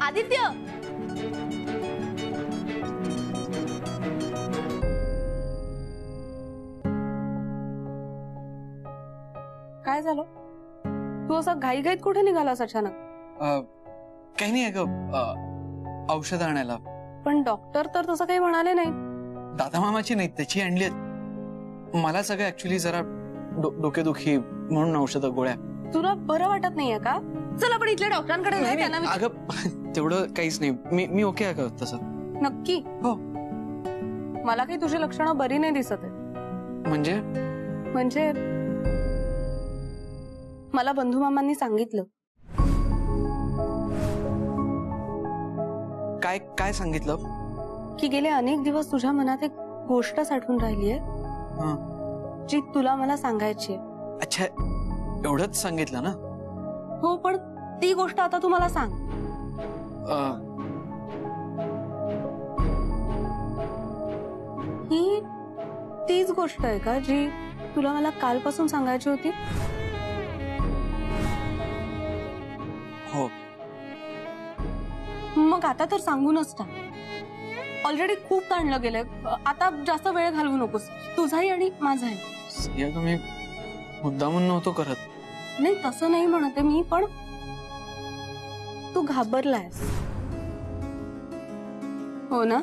आदित्य, काय झालं? तू असा घाईघाईत कुठे निघालास अचानक? काही नाही अगं, औषध आणायला. पण डॉक्टर तर तसं काही म्हणाले नाही. दादा मामाची नाही, त्याची आणली आहेत. मला सगळं ऍक्च्युली जरा डोकेदुखी म्हणून औषधं गोळ्या. तुला बरं वाटत नाहीये का? चल आपण इथल्या डॉक्टरांकडे जाऊ. त्यांना अगं तेवढं काहीच नाही, मी ओके आहे का तसं? नक्की? हो. मला काही तुझी लक्षणं बरी नाही दिसत आहे. म्हणजे मला बंधू मामांनी सांगितलं. काय सांगितलं? की गेले अनेक दिवस तुझ्या मनात एक गोष्ट साठून राहिलीये, जी तुला मला सांगायची आहे. अच्छा, एवढंच सांगितलं ना? हो, पण ती गोष्ट आता तू मला सांग. ही तीच गोष्ट आहे का जी तुला मला कालपासून सांगायची होती? हो. मग आता तर सांगूनच टाक. ऑलरेडी खूप ताणलं गेलंय. आता जास्त वेळ घालवू नकोस, तुझाही आणि माझाही. मी मुद्दामून नव्हतो करत. नाही, तसं नाही म्हणते मी, पण तू घाबरलायस हो ना?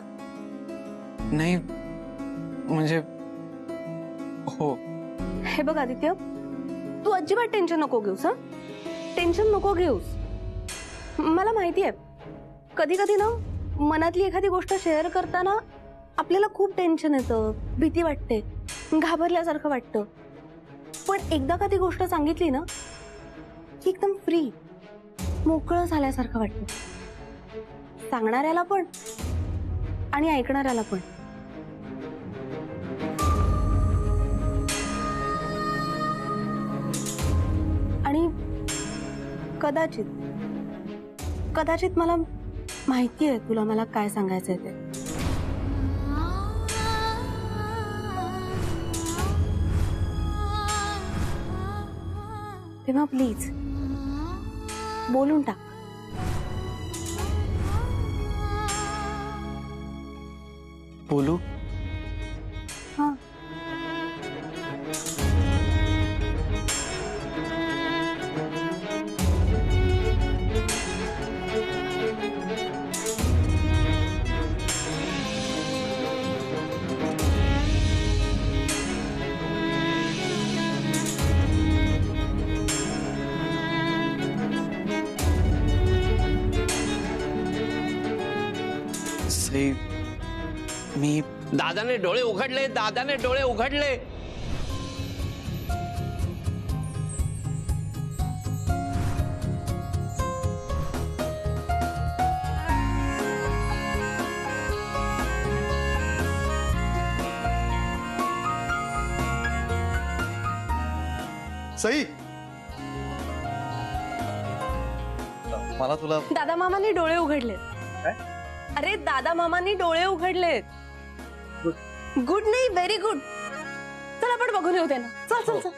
नाही म्हणजे हो. हे बघ आदित्य, तू अजिबात टेन्शन नको घेऊस. टेन्शन नको घेऊस. मला माहिती आहे, कधी कधी ना मनातली एखादी गोष्ट शेअर करताना आपल्याला खूप टेन्शन येतं, भीती वाटते, घाबरल्यासारखं वाटतं. पण एकदा का ती गोष्ट सांगितली ना की एकदम फ्री, मोकळं झाल्यासारखं वाटतं. सांगणाऱ्याला पण आणि ऐकणाऱ्याला पण. आणि कदाचित मला माहिती आहे तुला मला काय सांगायचंय ते. तेव्हा प्लीज बोलून टाक. बोलू? हा. मी दादाने डोळे उघडले, दादाने डोळे उघडले. सई, मला तुला. दादा मामांनी डोळे उघडले. अरे दादा मामांनी डोळे उघडलेत. गुड नाही, व्हेरी गुड. चल आपण बघून येऊ त्यांना. चल चल चल.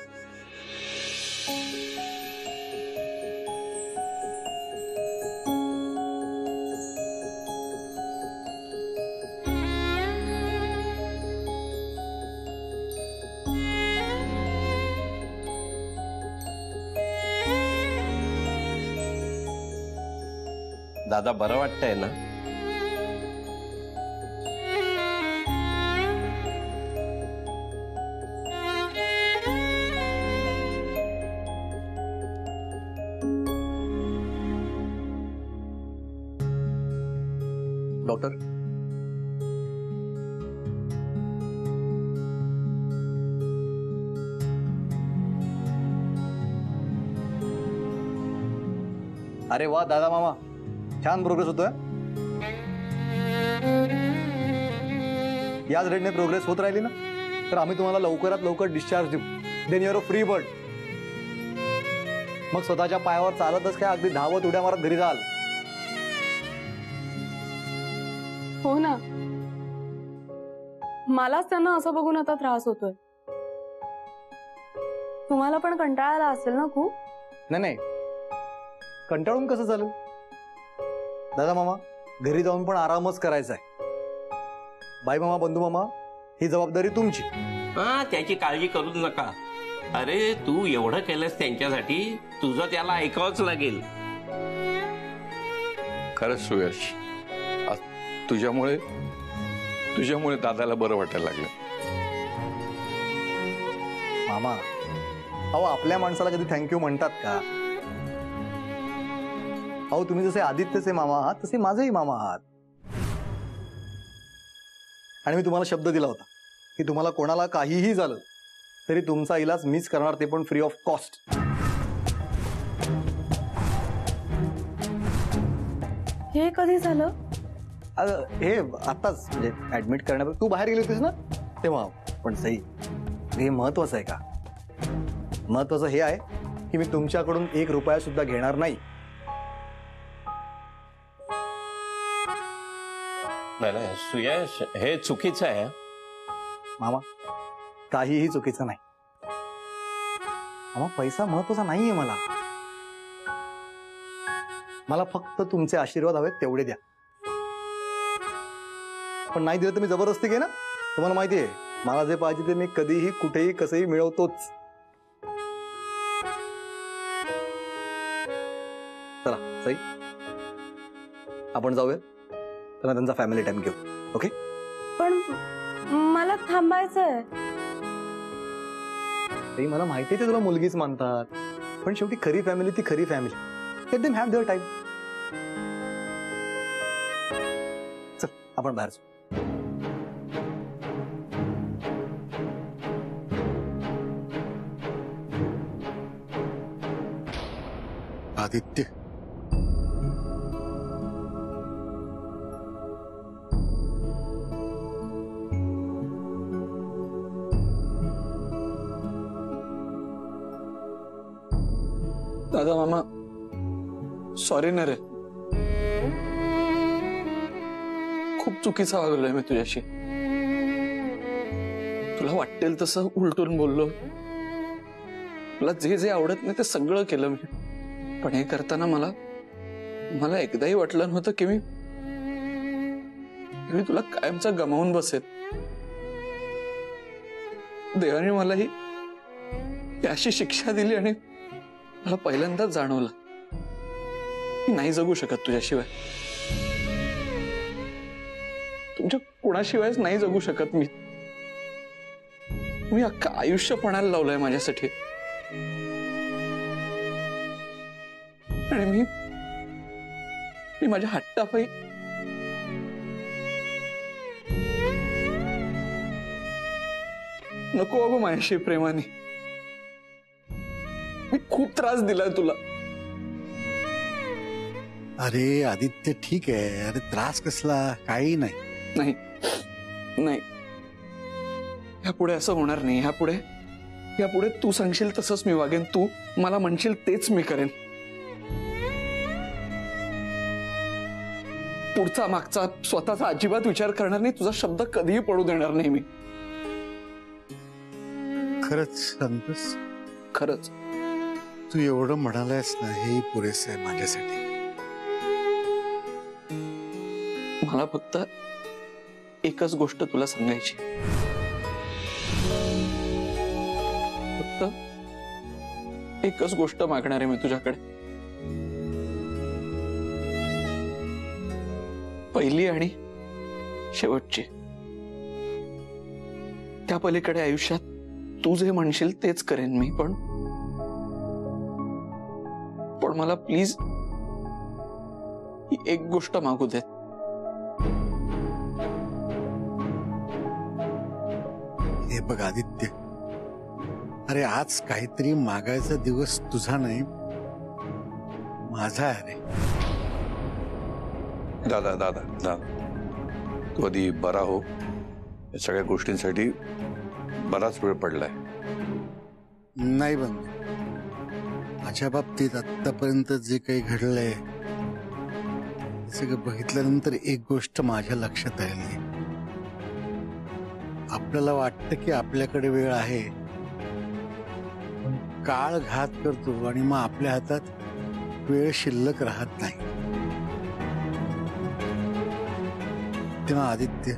दादा बरं वाटतंय ना? डॉक्टर, अरे वा दादा मामा, छान प्रोग्रेस होतोय. याच रेटने प्रोग्रेस होत राहिली ना तर आम्ही तुम्हाला लवकरात लवकर डिस्चार्ज देऊ. Then your free bird. मग स्वतःच्या पायावर चालतच काय अगदी धावत उड्या मारत घरी जाल. हो ना, मलाच त्यांना असं बघून आता त्रास होतोय. तुम्हाला पण कंटाळा आला असेल ना खूप? नाही, कंटाळून कसं चालेल. दादा मामा घरी जाऊन पण आरामच करायचा आहे. बाई मामा, बंधू मामा, ही जबाबदारी तुमची. हा, त्याची काळजी करूच नका. अरे तू एवढं केलंस त्यांच्यासाठी, तुझं त्याला ऐकावंच लागेल. खरंच सुयश, आज तुझ्यामुळे दादाला बरं वाटायला लागलं. मामा, अहो आपल्या माणसाला कधी थँक्यू म्हणतात का? अहो तुम्ही जसे आदित्यचे मामा आहात तसे माझेही मामा आहात. आणि मी तुम्हाला शब्द दिला होता की तुम्हाला कोणाला काहीही झालं तरी तुमचा इलाज मीच करणार, ते पण फ्री ऑफ कॉस्ट. हे कधी झालं? हे आताच म्हणजे ऍडमिट करण्यापूर्वी. तू बाहेर गेली होतीस ना तेव्हा. पण सई, हे महत्वाचं आहे का? महत्वाचं हे आहे की मी तुमच्याकडून 1 रुपया सुद्धा घेणार नाही. नाही सुयश, हे चुकीचं आहे. मामा, काहीही चुकीचं नाही. मामा, पैसा महत्वाचा नाहीये मला. मला फक्त तुमचे आशीर्वाद हवेत तेवढे द्या. पण नाही दिलं तर मी जबरदस्ती घे ना. तुम्हाला माहिती आहे मला जे पाहिजे ते मी कधीही कुठेही कसंही मिळवतोच. चला सई, आपण जाऊया. तर त्यांचा फॅमिली टाइम घेऊ. ओके? पण मला थांबायचंय. सई, मला माहिती आहे ते तुला मुलगीच मानतात, पण शेवटी खरी फॅमिली ती खरी family. Let them have there time. चल आपण बाहेर जाऊ. आदित्य, दादा मामा, सॉरी ना रे. खूप चुकीचं वागलोय मी तुझ्याशी. तुला वाटेल तसं उलटून बोललो. तुला जे जे आवडत नाही ते सगळं केलं मी. पण हे करताना मला एकदाही वाटलं नव्हतं की मी तुला कायमचा गमावून बसेल. देवाने मला ही अशी शिक्षा दिली आणि मला पहिल्यांदाच जाणवलं की नाही जगू शकत तुझ्याशिवाय. तुमच्या कुणाशिवायच नाही जगू शकत मी. मी अख्खं आयुष्य पणाला लावलंय माझ्यासाठी. आणि मी माझ्या हट्टापायी नको बाबा माझ्याशी प्रेमाने. मी खूप त्रास दिलाय तुला. अरे आदित्य, ठीक आहे. अरे त्रास कसला? काही नाही. नाही नाही, ह्यापुढे असं होणार नाही. ह्यापुढे तू सांगशील तसंच मी वागेन. तू मला म्हणशील तेच मी करेन. पुढचा मागचा स्वतःचा अजिबात विचार करणार नाही. तुझा शब्द कधीही पडू देणार नाही मी. खरंच सांगतोस? खरंच. तू एवढं म्हणालायस ना, हे पुरेसं आहे माझ्यासाठी. मला फक्त एकच गोष्ट तुला सांगायची. फक्त एकच गोष्ट मागणार आहे मी तुझ्याकडे. पहिली आणि शेवटची. त्या पलीकडे आयुष्यात तू जे म्हणशील तेच करेन मी. पण मला प्लीज ही एक गोष्ट मागू दे. हे बघ आदित्य, अरे आज काहीतरी मागायचा दिवस तुझा नाही, माझा आहे रे. दादा दादा दादा, तू आधी बरा हो. या सगळ्या गोष्टींसाठी बराच वेळ पडलाय. नाही बंधू, माझ्या बाबतीत आतापर्यंत जे काही घडलंय सगळं बघितल्यानंतर एक गोष्ट माझ्या लक्षात आली. आपल्याला वाटतं की आपल्याकडे वेळ आहे, काळ घात करतो आणि मग आपल्या हातात वेळ शिल्लक राहत नाही. तेव्हा आदित्य,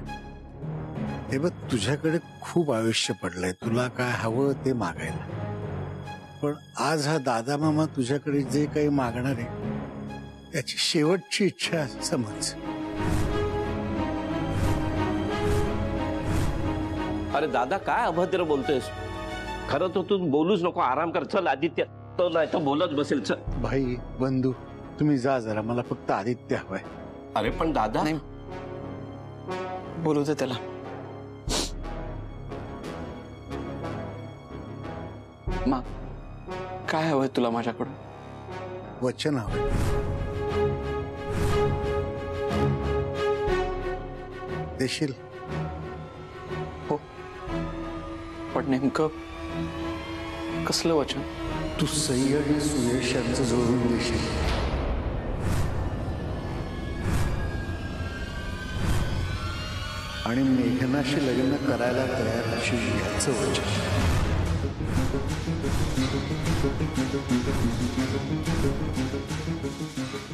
हे बघ, तुझ्याकडे खूप आयुष्य पडलंय, तुला काय हवं ते मागायला. पण आज हा दादा मामा तुझ्याकडे जे काही मागणार आहे त्याची शेवटची इच्छा समज. अरे दादा, काय अभद्र बोलतोयस? खरं तर तू बोलूच नको, आराम कर. चल आदित्य, तो नाही तर बोलत बसेल. चल. भाई बंधू, तुम्ही जा जरा, मला फक्त आदित्य हवाय. अरे पण दादा, नाही, बोलू दे त्याला. मा, काय हवंय तुला माझ्याकडून? वचन हवंय. देशील? हो, पण नेमकं कसलं वचन? तू सई आणि सुयश यांचं जोडून देशील. आणि मेघनाशी लग्न करायला तयार अशी याचं वचन.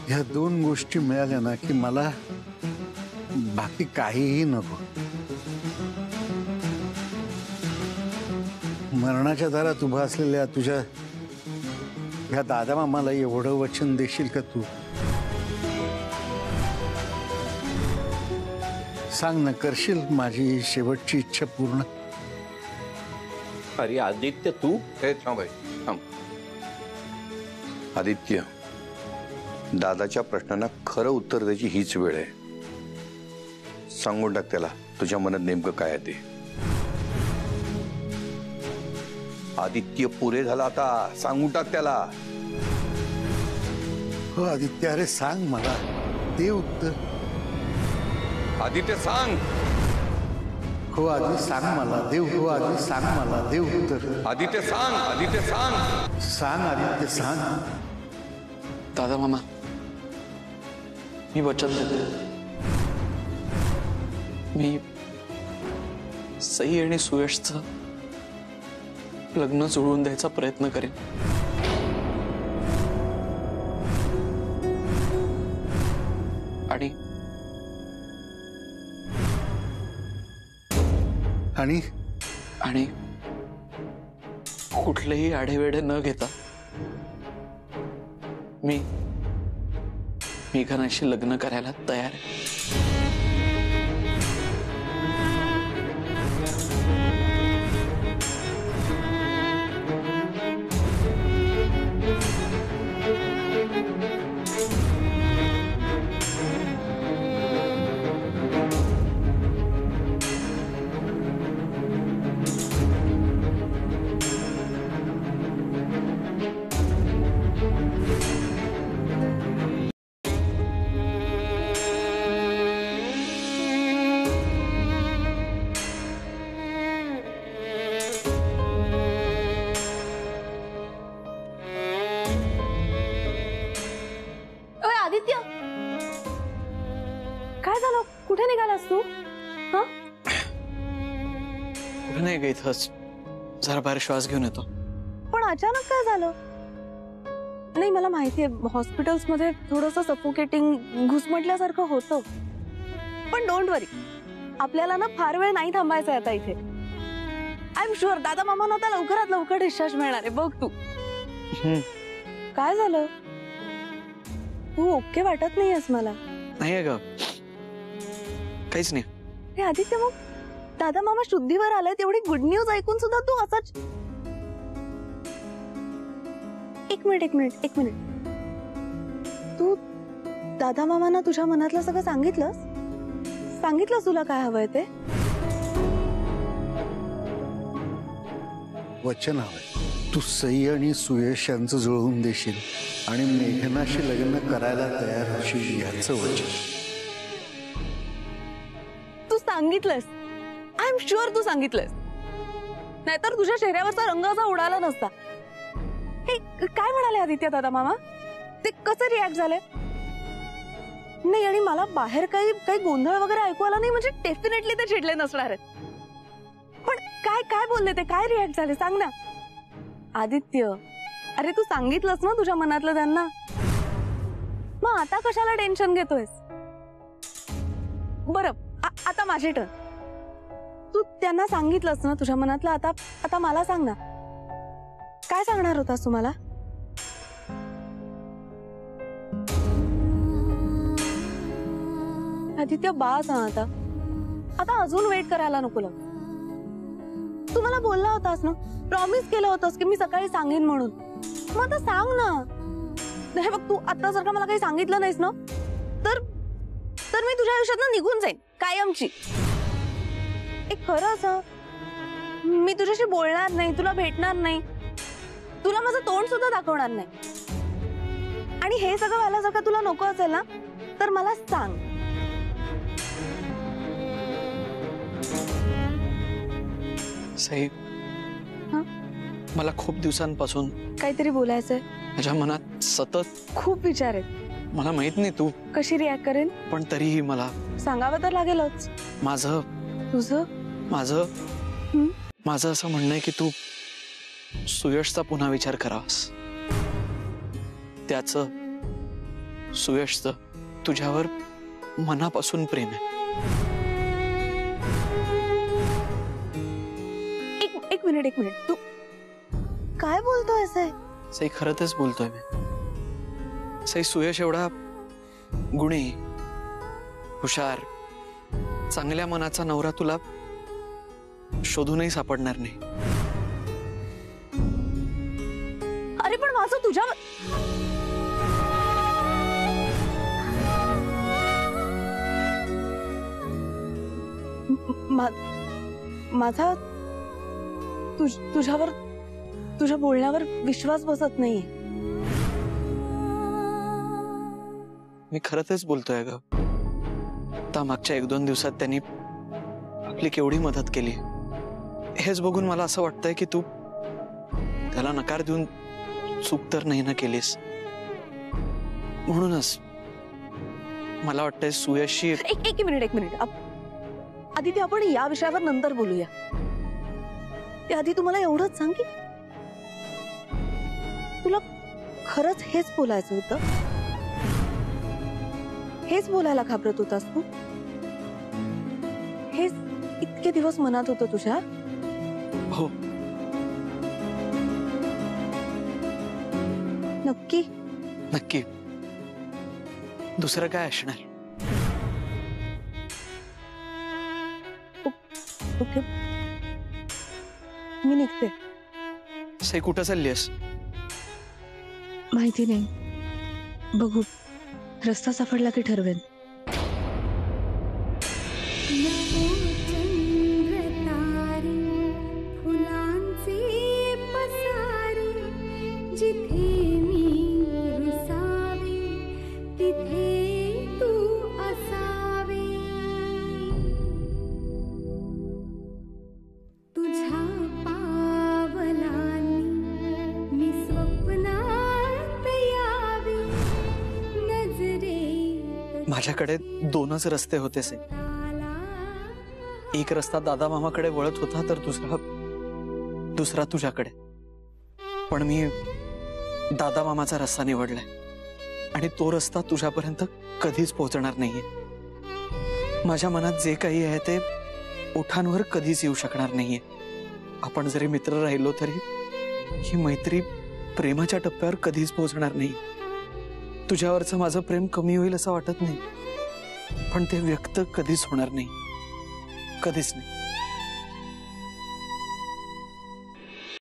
ह्या दोन गोष्टी मिळाल्या ना की मला बाकी काहीही नको. मरणाच्या दारात उभा असलेल्या तुझ्या ह्या दादा मामाला एवढं वचन देशील का तू? सांग ना, करशील माझी शेवटची इच्छा पूर्ण? अरे आदित्य, तू हे थांब भाई, थांब. आदित्य, दादाच्या प्रश्नांना खरं उत्तर द्यायची हीच वेळ आहे. सांगून टाक त्याला तुझ्या मनात नेमकं काय आहे ते. आदित्य, पुरे झाला आता, सांगून टाक त्याला. हो आदित्य, अरे सांग मला, दे उत्तर. आदित्य सांग. हो आदित्य सांग मला, देव. हो आदित्य सांग मला, देव उत्तर. आदित्य सांग. आदित्य सांग. सांग आदित्य, सांग. दादा मामा, मी वचन देतो. मी सई आणि सुयशचं लग्न जुळवून द्यायचा प्रयत्न करेन. आणि आणि कुठलेही आढेवेढे न घेता मी मेघनाशी लग्न करायला तयार आहे. आदित्य, काय झालं? कुठे निघालास तू? हा, कुठे नाही ग, इथंच जरा बाहेर श्वास घेऊन येतो. पण अचानक काय झालं? नाही, मला माहितीये हॉस्पिटल्स मध्ये थोडंसं सफोकेटिंग, घुसमटल्यासारखं होतं. पण डोंट वरी, आपल्याला ना फार वेळ नाही थांबायचं आता इथे. आय एम शुअर दादा मामांना आता लवकरात लवकर डिस्चार्ज मिळणार आहे. बघ तू. काय झालं? तू ओके वाटत नाहीयेस मला. नाही ग, काहीच नाही. हे आदित्य, मग दादा मामा शुद्धीवर आलाय, तेवढी गुड न्यूज ऐकून सुद्धा तू असाच. एक मिनिट. तू दादा मामांना तुझ्या मनातलं सगळं सांगितलंस तुला काय हवंय ते? वचन हवंय. तू सई आणि सुयश यांचं जुळवून देशील आणि मेघनाशी लग्न करायला तयार होशील याचं वचन. तू सांगितलंस. आय एम शुअर तू सांगितलंस, नाहीतर तुझ्या चेहऱ्यावरचा रंग असा उडाला नसता. हे काय म्हणाले आदित्य दादा मामा? ते कसं रिॲक्ट झाले? नाही, आणि मला बाहेर काही गोंधळ वगैरे ऐकू आला नाही म्हणजे डेफिनेटली ते चिडले नसणार आहेत. पण काय बोलले ते? काय रिॲक्ट झाले सांग ना आदित्य. अरे तू सांगितलंस ना तुझ्या मनातलं त्यांना, मग आता कशाला टेन्शन घेतोयस? बरं, माझी टर्न. तू त्यांना सांगितलंस ना तुझ्या मनातलं. आता आता मला सांग ना, काय सांगणार होतास तुम्हाला? आदित्य बास हा आता. आता अजून वेट करायला नको लाग. तू मला बोलला होतास ना, प्रॉमिस केलं होतंस की मी सकाळी सांगेन म्हणून. मग आता सांग ना. नाही बघ, तू आता जर का मला काही सांगितलं नाहीस ना तर मी तुझ्या आयुष्यात निघून जाईन कायमची. एक खरं असं, मी तुझ्याशी बोलणार नाही, तुला भेटणार नाही, तुला माझं तोंड सुद्धा दाखवणार नाही. आणि हे सगळं व्हायला जर का तुला नको असेल ना तर मला सांग. सई, मला खूप दिवसांपासून काहीतरी बोलायचंय. माझ्या मनात सतत खूप विचार आहेत. मला माहित नाही तू कशी रिॲक्ट करेन, पण तरीही मला सांगावं तर लागेलच. माझं तुझं माझं असं म्हणणं आहे की तू सुयशचा पुन्हा विचार करावास. त्याचं, सुयशचं तुझ्यावर मनापासून प्रेम आहे. एक मिनिट तू काय बोलतोय? सई, खरं तेच बोलतोय मी. सई, सुयश एवढा गुणी, हुशार, चांगल्या मनाचा नवरा तुला शोधूनही सापडणार नाही. अरे पण माझं तुझ्यावर माझा तुझ्यावर, तुझ्या बोलण्यावर विश्वास बसत नाहीये. मी खरं तेच बोलतोय ग. आता मागच्या 1-2 दिवसात त्यांनी आपली केवढी मदत केली हेच बघून मला असं वाटतंय की तू त्याला नकार देऊन चूक तर नाही ना केलीस. म्हणूनच मला वाटतंय सुयशशी एक मिनिट आदित्य, आपण या विषयावर नंतर बोलूया. त्याआधी तुम्हाला एवढंच सांग की तुला खरंच हेच बोलायचं होतं? हेच बोलायला घाबरत होतास तू? हेच इतके दिवस मनात होतं तुझ्या? हो. नक्की? नक्की. दुसरं काय असणार? ओके, मी निघते. सई, कुठं चाललीस? माहिती नाही, बघू. रस्ता सापडला की ठरवेन. माझ्याकडे 2च रस्ते होते से. एक रस्ता दादा मामाकडे वळत होता तर दुसरा तुझ्याकडे. पण मी दादा मामाचा रस्ता निवडलाय आणि तो रस्ता तुझ्यापर्यंत कधीच पोहोचणार नाहीये. माझ्या मनात जे काही आहे ते ओठांवर कधीच येऊ शकणार नाहीये. आपण जरी मित्र राहिलो तरी ही मैत्री प्रेमाच्या टप्प्यावर कधीच पोहोचणार नाही. तुझ्यावरचं माझं प्रेम कमी होईल असं वाटत नाही, पण ते व्यक्त कधीच होणार नाही. कधीच नाही.